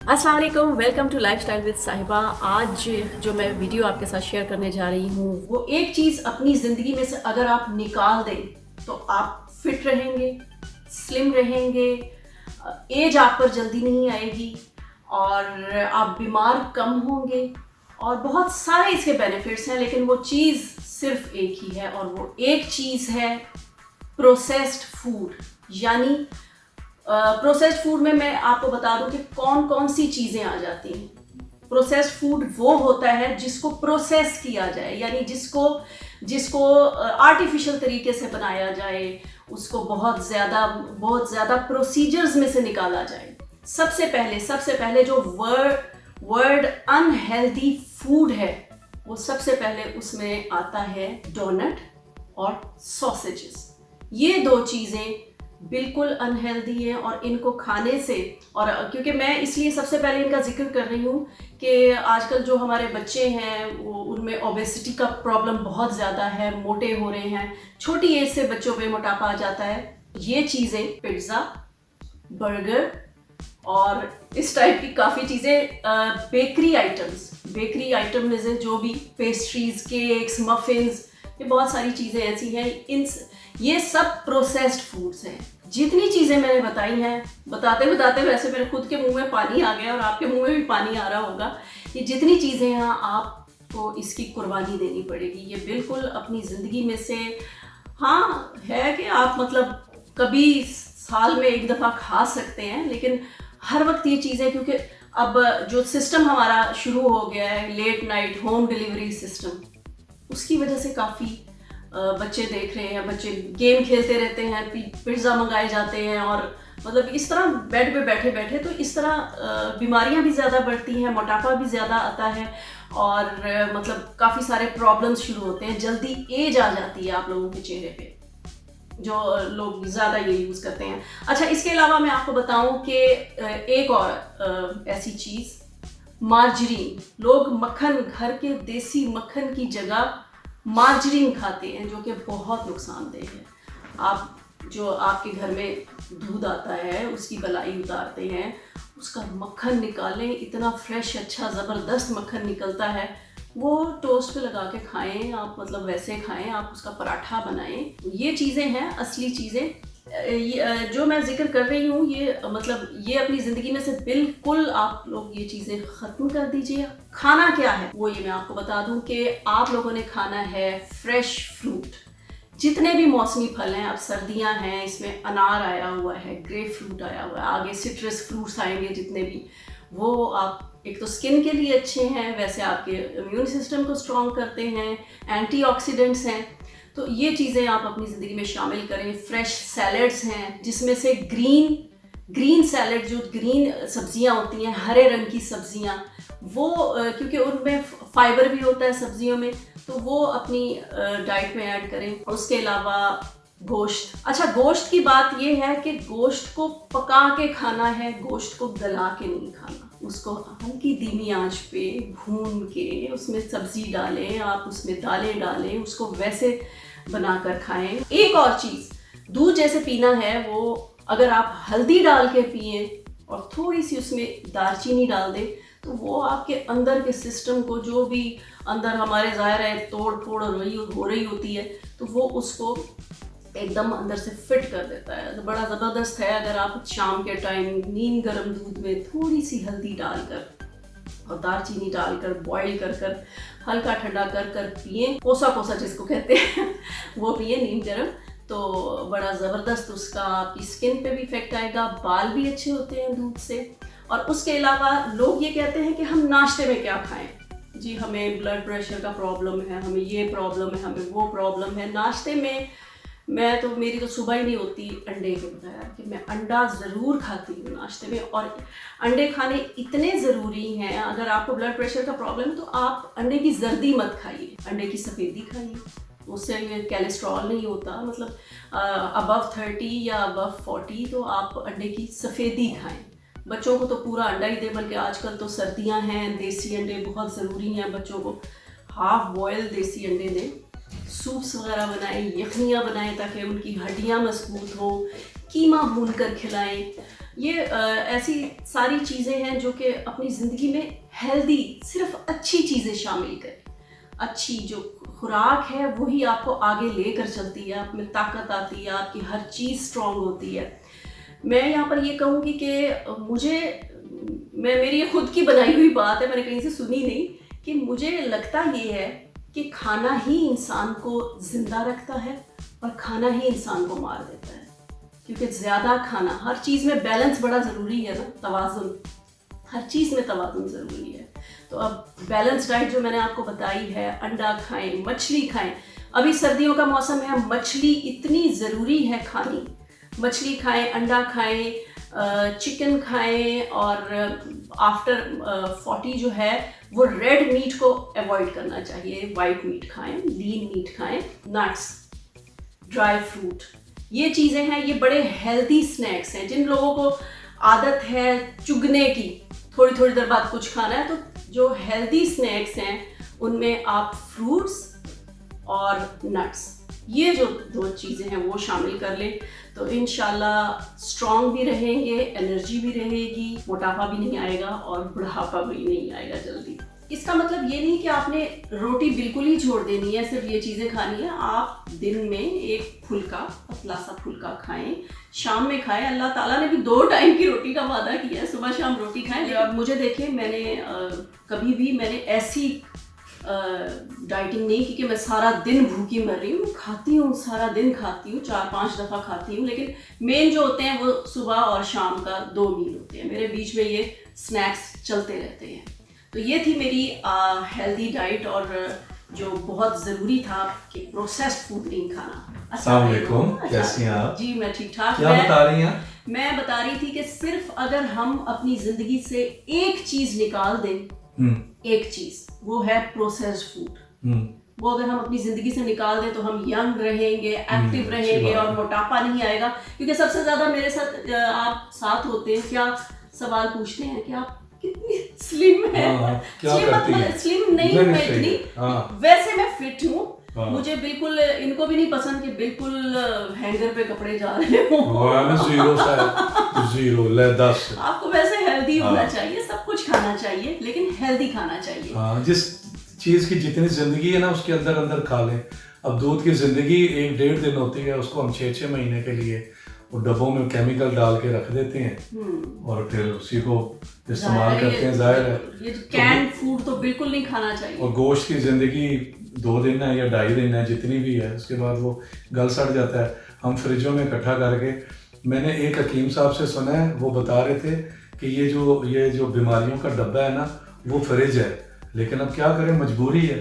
अस्सलाम वालेकुम, welcome to lifestyle with साहिबा। आज जो मैं वीडियो आपके साथ शेयर करने जा रही हूँ वो एक चीज़ अपनी ज़िंदगी में से अगर आप निकाल दें तो आप फिट रहेंगे, स्लिम रहेंगे, एज आप पर जल्दी नहीं आएगी और आप बीमार कम होंगे और बहुत सारे इसके बेनिफिट्स हैं। लेकिन वो चीज़ सिर्फ एक ही है और वो एक चीज़ है प्रोसेस्ड फूड। यानी प्रोसेस्ड फूड में मैं आपको बता दूं कि कौन कौन सी चीज़ें आ जाती हैं। प्रोसेस्ड फूड वो होता है जिसको प्रोसेस किया जाए, यानी जिसको आर्टिफिशियल तरीके से बनाया जाए, उसको बहुत ज़्यादा प्रोसीजर्स में से निकाला जाए। सबसे पहले जो वर्ड अनहेल्दी फूड है वो सबसे पहले उसमें आता है डोनट और सॉसेजेस। ये दो चीज़ें बिल्कुल अनहेल्दी है और इनको खाने से, और क्योंकि मैं इसलिए सबसे पहले इनका जिक्र कर रही हूँ कि आजकल जो हमारे बच्चे हैं वो उनमें ओबेसिटी का प्रॉब्लम बहुत ज़्यादा है, मोटे हो रहे हैं, छोटी एज से बच्चों पे मोटापा आ जाता है। ये चीज़ें पिज़्ज़ा, बर्गर और इस टाइप की काफ़ी चीज़ें, बेकरी आइटम में से जो भी पेस्ट्रीज, केक्स, मफिन्स, ये बहुत सारी चीज़ें ऐसी हैं, ये सब प्रोसेस्ड फूड्स हैं। जितनी चीज़ें मैंने बताई हैं, बताते वैसे मेरे खुद के मुंह में पानी आ गया और आपके मुंह में भी पानी आ रहा होगा। ये जितनी चीज़ें हैं आपको इसकी कुर्बानी देनी पड़ेगी। ये बिल्कुल अपनी ज़िंदगी में से, हाँ है कि आप मतलब कभी साल में एक दफ़ा खा सकते हैं, लेकिन हर वक्त ये चीज़ें, क्योंकि अब जो सिस्टम हमारा शुरू हो गया है, late night home delivery system, उसकी वजह से काफ़ी बच्चे देख रहे हैं, बच्चे गेम खेलते रहते हैं, पिज़्ज़ा मंगाए जाते हैं और मतलब इस तरह बेड पे बैठे बैठे तो इस तरह बीमारियां भी ज़्यादा बढ़ती हैं, मोटापा भी ज़्यादा आता है और मतलब काफ़ी सारे प्रॉब्लम्स शुरू होते हैं। जल्दी एज आ जाती है आप लोगों के चेहरे पे जो लोग ज़्यादा ये यूज़ करते हैं। अच्छा, इसके अलावा मैं आपको बताऊं कि एक और ऐसी चीज़, मार्जरीन। लोग मक्खन, घर के देसी मक्खन की जगह मार्जरीन खाते हैं, जो कि बहुत नुकसानदेह है। आप जो आपके घर में दूध आता है उसकी बलाई उतारते हैं, उसका मक्खन निकालें, इतना फ्रेश अच्छा ज़बरदस्त मक्खन निकलता है, वो टोस्ट पे लगा के खाएं आप, मतलब वैसे खाएं आप, उसका पराठा बनाएं। ये चीज़ें हैं असली चीज़ें। जो मैं जिक्र कर रही हूँ ये मतलब ये अपनी ज़िंदगी में से बिल्कुल आप लोग ये चीज़ें ख़त्म कर दीजिए। खाना क्या है वो ये मैं आपको बता दूँ कि आप लोगों ने खाना है फ्रेश फ्रूट। जितने भी मौसमी फल हैं, अब सर्दियाँ हैं, इसमें अनार आया हुआ है, ग्रेप फ्रूट आया हुआ है, आगे सिट्रस फ्रूट्स आएंगे जितने भी, वो आप एक तो स्किन के लिए अच्छे हैं, वैसे आपके इम्यून सिस्टम को स्ट्रॉन्ग करते हैं, एंटीऑक्सीडेंट्स हैं। तो ये चीज़ें आप अपनी ज़िंदगी में शामिल करें। फ्रेश सैलड्स हैं जिसमें से ग्रीन सैलड, जो ग्रीन सब्जियां होती हैं, हरे रंग की सब्जियां, वो क्योंकि उनमें फाइबर भी होता है सब्जियों में, तो वो अपनी डाइट में ऐड करें। उसके अलावा गोश्त। अच्छा, गोश्त की बात ये है कि गोश्त को पका के खाना है, गोश्त को गला के नहीं खाना। उसको हल्की धीमी आंच पे भून के उसमें सब्जी डालें, आप उसमें दालें डालें, उसको वैसे बनाकर खाएं। एक और चीज़, दूध जैसे पीना है वो अगर आप हल्दी डाल के पिए और थोड़ी सी उसमें दालचीनी डाल दें, तो वो आपके अंदर के सिस्टम को, जो भी अंदर हमारे ज़ाहिर है तोड़ फोड़ हो रही होती है, तो वो उसको एकदम अंदर से फिट कर देता है। तो बड़ा ज़बरदस्त है। अगर आप शाम के टाइम नीम गर्म दूध में थोड़ी सी हल्दी डालकर और दालचीनी डालकर बॉईल कर कर हल्का ठंडा कर कर पिए, कोसा कोसा जिसको कहते हैं वो पिए नीम गर्म, तो बड़ा ज़बरदस्त उसका आपकी स्किन पे भी इफेक्ट आएगा, बाल भी अच्छे होते हैं दूध से। और उसके अलावा लोग ये कहते हैं कि हम नाश्ते में क्या खाएं, जी हमें ब्लड प्रेशर का प्रॉब्लम है, हमें ये प्रॉब्लम है, हमें वो प्रॉब्लम है। नाश्ते में मेरी तो सुबह ही नहीं होती अंडे के बगैर, कि मैं अंडा ज़रूर खाती हूँ नाश्ते में। और अंडे खाने इतने ज़रूरी हैं। अगर आपको ब्लड प्रेशर का प्रॉब्लम है तो आप अंडे की जर्दी मत खाइए, अंडे की सफ़ेदी खाइए, उससे कोलेस्ट्रॉल नहीं होता। मतलब अबव 30 या अबव 40 तो आप अंडे की सफ़ेदी खाएं। बच्चों को तो पूरा अंडा ही दें, बल्कि आजकल तो सर्दियां हैं, देसी अंडे बहुत ज़रूरी हैं। बच्चों को हाफ बॉयल देसी अंडे दें, सूप्स वगैरह बनाएं, यखनियाँ बनाएं ताकि उनकी हड्डियाँ मजबूत हों, कीमा भून कर खिलाएं। ये ऐसी सारी चीज़ें हैं जो कि अपनी ज़िंदगी में हेल्दी, सिर्फ अच्छी चीज़ें शामिल करें। अच्छी जो खुराक है वही आपको आगे लेकर चलती है, आप में ताकत आती है, आपकी हर चीज़ स्ट्रॉन्ग होती है। मैं यहाँ पर ये कहूँगी कि मेरी ये खुद की बनाई हुई बात है, मैंने कहीं से सुनी नहीं, कि मुझे लगता ये है कि खाना ही इंसान को ज़िंदा रखता है और खाना ही इंसान को मार देता है। क्योंकि ज़्यादा खाना, हर चीज़ में बैलेंस बड़ा ज़रूरी है ना, तवाज़ुन, हर चीज़ में तवाज़ुन ज़रूरी है। तो अब बैलेंस डाइट जो मैंने आपको बताई है, अंडा खाएं, मछली खाएं। अभी सर्दियों का मौसम है, मछली इतनी ज़रूरी है खानी। मछली खाएं, अंडा खाएं, चिकन खाएं, और आफ्टर 40 जो है वो रेड मीट को अवॉइड करना चाहिए, वाइट मीट खाएं, लीन मीट खाएं, नट्स, ड्राई फ्रूट, ये चीज़ें हैं, ये बड़े हेल्दी स्नैक्स हैं। जिन लोगों को आदत है चुगने की, थोड़ी थोड़ी देर बाद कुछ खाना है, तो जो हेल्दी स्नैक्स हैं उनमें आप फ्रूट्स और नट्स, ये जो 2 चीज़ें हैं वो शामिल कर लें, तो इंशाल्लाह स्ट्रॉन्ग भी रहेंगे, एनर्जी भी रहेगी, मोटापा भी नहीं आएगा और बुढ़ापा भी नहीं आएगा जल्दी। इसका मतलब ये नहीं कि आपने रोटी बिल्कुल ही छोड़ देनी है, सिर्फ ये चीज़ें खानी है। आप दिन में एक फुल्का, पतला सा फुल्का खाएं, शाम में खाएं। अल्लाह ताला ने भी 2 टाइम की रोटी का वादा किया है, सुबह शाम रोटी खाएं। अब मुझे देखिए, कभी भी मैंने ऐसी डाइटिंग नहीं कि मैं सारा दिन भूखी मर रही हूँ। खाती हूँ, सारा दिन खाती हूँ, 4-5 दफ़ा खाती हूँ, लेकिन मेन जो होते हैं वो सुबह और शाम का 2 मील होते हैं। मेरे बीच में ये स्नैक्स चलते रहते हैं। तो ये थी मेरी हेल्दी डाइट, और जो बहुत ज़रूरी था कि प्रोसेस्ड फूड नहीं खाना। अस्सलाम वालेकुम, कैसी हैं आप? जी मैं ठीक ठाक। क्या बता रही हैं? मैं बता रही थी कि सिर्फ अगर हम अपनी ज़िंदगी से एक चीज़ निकाल दें, एक चीज़, वो है प्रोसेस्ड फूड। वो अगर हम अपनी ज़िंदगी से निकाल दें तो हम यंग रहेंगे, एक्टिव रहेंगे और मोटापा नहीं आएगा। क्योंकि सबसे ज़्यादा मेरे साथ आप साथ होते हैं, क्या सवाल पूछते हैं कि आप कितनी स्लिम है। स्लिम नहीं मैं इतनी, वैसे मैं फिट हूँ। मुझे बिल्कुल, इनको भी नहीं पसंद कि बिल्कुल हैंगर पे कपड़े जा रहे हो। जीरो ले 10। आपको वैसे हेल्दी होना चाहिए, सब कुछ खाना चाहिए, लेकिन हेल्दी खाना चाहिए। जिस चीज की जितनी जिंदगी है ना, उसके अंदर अंदर खा लें। अब दूध की जिंदगी 1-1.5 दिन होती है, उसको हम 6-6 महीने के लिए वो डब्बों में केमिकल डाल के रख देते हैं और फिर उसी को इस्तेमाल करते हैं। जाहिर है ये कैन फूड तो बिल्कुल नहीं खाना चाहिए। और गोश्त की जिंदगी 2 दिन है या 2.5 दिन है, जितनी भी है, उसके बाद वो गल सड़ जाता है। हम फ्रिजों में इकट्ठा करके, मैंने एक हकीम साहब से सुना है, वो बता रहे थे कि ये जो बीमारियों का डब्बा है ना, वो फ्रिज है, लेकिन अब क्या करें, मजबूरी है।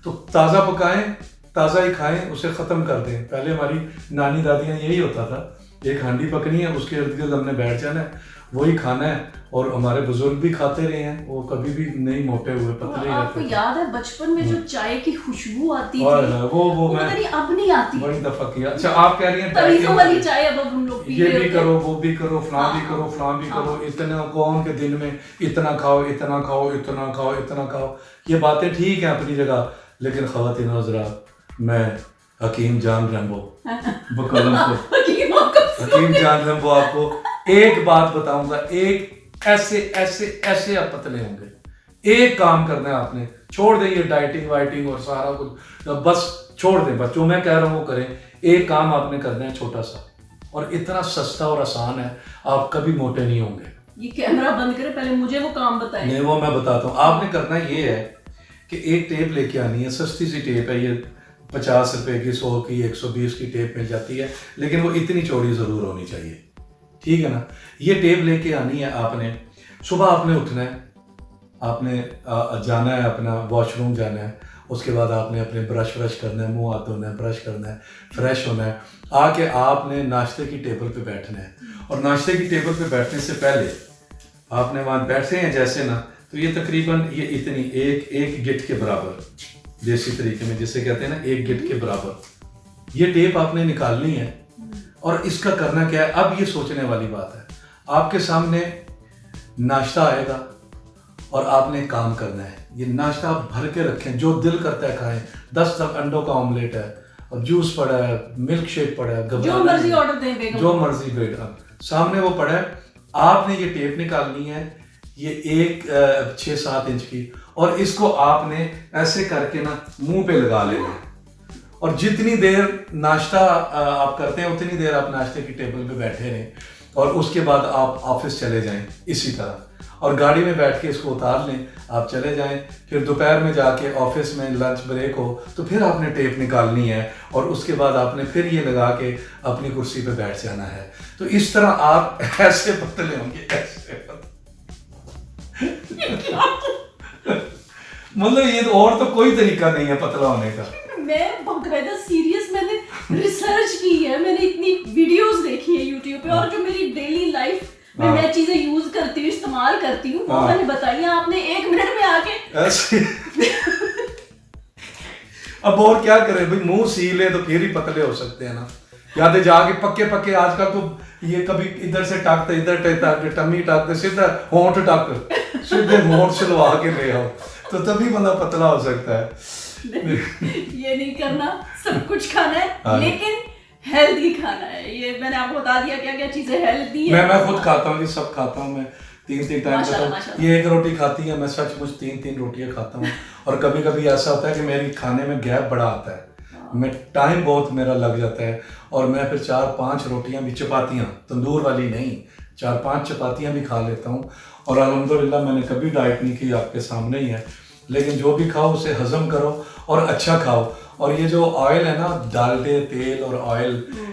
तो ताज़ा पकाएं, ताज़ा ही खाएं, उसे ख़त्म कर दें। पहले हमारी नानी दादियाँ यही होता था, एक हांडी पकनी है, उसके इर्द गिर्द हमने बैठ जाना है, वही खाना है। और हमारे बुजुर्ग भी खाते रहे हैं, वो कभी भी नहीं मोटे हुए, पतले ही रहते। आपको याद है बचपन में जो चाय की खुशबू आती थी, वो मैं अब नहीं आती, बड़ी दफा किया। अच्छा, आप कह रही हैं तवीज़ों वाली चाय अब हम लोग पी रहे ये भी करो, वो भी करो, फलां भी करो, फलां भी करो, इतना कौन के दिन में इतना खाओ, इतना खाओ, इतना खाओ, इतना खाओ। ये बातें ठीक है अपनी जगह, लेकिन ख़वातीन हज़रात, मैं हकीम जान रैम्बो बकलम को हकीम जान रैम्बो आपको एक बात बताऊंगा, एक ऐसे आप पतले होंगे। एक काम करना है आपने, छोड़ दें ये डाइटिंग वाइटिंग और सारा कुछ, बस छोड़ दें, बस जो मैं कह रहा हूँ वो करें। एक काम आपने करना है छोटा सा, और इतना सस्ता और आसान है, आप कभी मोटे नहीं होंगे। ये कैमरा बंद करें, पहले मुझे वो काम बताएं। नहीं, वो मैं बताता हूँ। आपने करना ये है कि एक टेप लेके आनी है, सस्ती सी टेप है, ये 50 रुपए की, 100 की, 120 की टेप मिल जाती है, लेकिन वो इतनी चौड़ी ज़रूर होनी चाहिए, ठीक है ना। ये टेप लेके आनी है आपने। सुबह आपने उठना है, आपने जाना है, अपना वॉशरूम जाना है, उसके बाद आपने अपने ब्रश करना है, मुंह हाथ धोना है, ब्रश करना है, फ्रेश होना है, आके आपने नाश्ते की टेबल पे बैठना है। और नाश्ते की टेबल पे बैठने से पहले आपने वहाँ बैठे हैं जैसे ना, तो ये तकरीबन ये इतनी एक गिट के बराबर, देसी तरीके में जिसे कहते हैं ना, 1 गिट के बराबर ये टेप आपने निकालनी है। और इसका करना क्या है, अब ये सोचने वाली बात है, आपके सामने नाश्ता आएगा और आपने काम करना है। ये नाश्ता आप भर के रखें, जो दिल करता है खाएं। 10 तक अंडों का ऑमलेट है, और जूस पड़ा है, मिल्क शेक पड़ा है, जो मर्जी ऑर्डर दें, जो मर्जी बेटा सामने वो पड़ा है। आपने ये टेप निकालनी है, ये 6-7 इंच की, और इसको आपने ऐसे करके ना मुंह पे लगा लेना है। और जितनी देर नाश्ता आप करते हैं उतनी देर आप नाश्ते की टेबल पे बैठे रहें, और उसके बाद आप ऑफिस चले जाएं इसी तरह, और गाड़ी में बैठ के इसको उतार लें, आप चले जाएं। फिर दोपहर में जाके ऑफिस में लंच ब्रेक हो तो फिर आपने टेप निकालनी है, और उसके बाद आपने फिर ये लगा के अपनी कुर्सी पे बैठ जाना है। तो इस तरह आप ऐसे पतले होंगे, ऐसे मतलब ये तो और तो कोई तरीका नहीं है पतला होने का। मैं बाकायदा सीरियस, मैंने रिसर्च की है, मैंने इतनी वीडियोस देखी है यूट्यूब पे, और जो मेरी डेली लाइफ में मैं चीजें यूज करती हूँ, इस्तेमाल करती हूँ, वो मैंने बताई है। आपने 1 मिनट में आके ऐसे अब और क्या करें भाई, मुंह सी ले तो फिर ही पतले हो सकते हैं ना, या तो जाके पक्के आजकल तो ये कभी इधर से टाकते, इधर टाकते, टम्मी टाकते, सीधा होंठ टाक, सीधे होंठ सिलवा के ले आओ, तो तभी बंदा पतला हो सकता है। ये नहीं करना, सब कुछ खाना है लेकिन हेल्दी खाना है। ये मैंने आपको बता दिया क्या क्या चीजें हेल्दी है। मैं खुद खाता हूँ, ये सब खाता हूँ मैं, 3 टाइम खाता हूँ। ये 1 रोटी खाती है, मैं सचमुच 3 रोटियां खाता हूँ। और कभी कभी ऐसा होता है कि मेरी खाने में गैप बड़ा आता है, मैं टाइम बहुत मेरा लग जाता है, और मैं फिर 4-5 रोटियां भी, चपातियाँ तंदूर वाली नहीं, 4-5 चपातियाँ भी खा लेता हूँ। और अल्हम्दुलिल्लाह मैंने कभी डाइट नहीं की, आपके सामने ही है। लेकिन जो भी खाओ उसे हजम करो और अच्छा खाओ। और ये जो ऑयल है ना, डालडे तेल और ऑयल,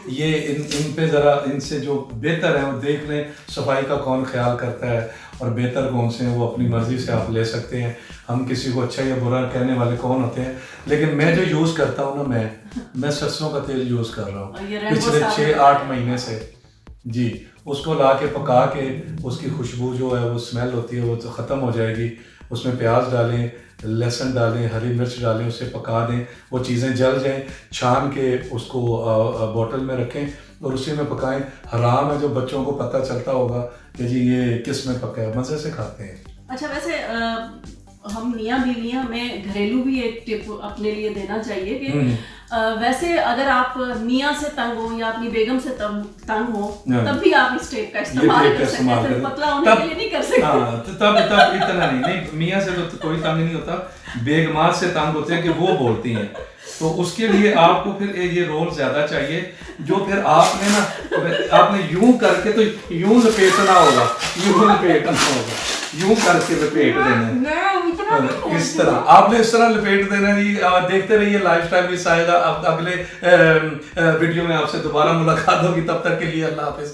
ये इन पे ज़रा, इनसे जो बेहतर है वो देख लें, सफाई का कौन ख्याल करता है और बेहतर कौन से हैं, वो अपनी मर्ज़ी से आप ले सकते हैं। हम किसी को अच्छा या बुरा कहने वाले कौन होते हैं। लेकिन मैं जो यूज़ करता हूँ ना, मैं सरसों का तेल यूज़ कर रहा हूँ पिछले 6-8 महीने से जी। उसको ला के पका के, उसकी खुशबू जो है, वो स्मेल होती है, वो तो ख़त्म हो जाएगी। उसमें प्याज डालें, लहसुन डालें, हरी मिर्च डालें, उसे पका दें, वो चीज़ें जल जाएं, छान के उसको बोतल में रखें और उसी में पकाएं। हराम है जो बच्चों को पता चलता होगा कि जी ये किस में पका है, मज़े से खाते हैं। अच्छा, वैसे हम मियाँ बीवियाँ में घरेलू भी एक टिप अपने लिए देना चाहिए कि वैसे अगर आप मियाँ से तंग हो या अपनी बेगम से तंग हो, तब भी आप इस टिप का इस्तेमाल कर सकते हैं, सिर्फ पतला होने के लिए नहीं कर सकते। हाँ, तो तब इतना नहीं, मियाँ से तो कोई तंग नहीं होता, बेगमात से तंग होते हैं कि वो बोलती हैं, तो उसके लिए आपको फिर ये रोल ज्यादा चाहिए, जो फिर आपने ना, आपने यूं करके, तो यूं लपेटना होगा, यूं लपेटना होगा, यूं करके लपेट देना है, इस तरह आपने इस तरह लपेट देना जी। देखते रहिए लाइफस्टाइल मिस आएगा। अब अगले वीडियो में आपसे दोबारा मुलाकात होगी, तब तक के लिए अल्लाह हाफिज।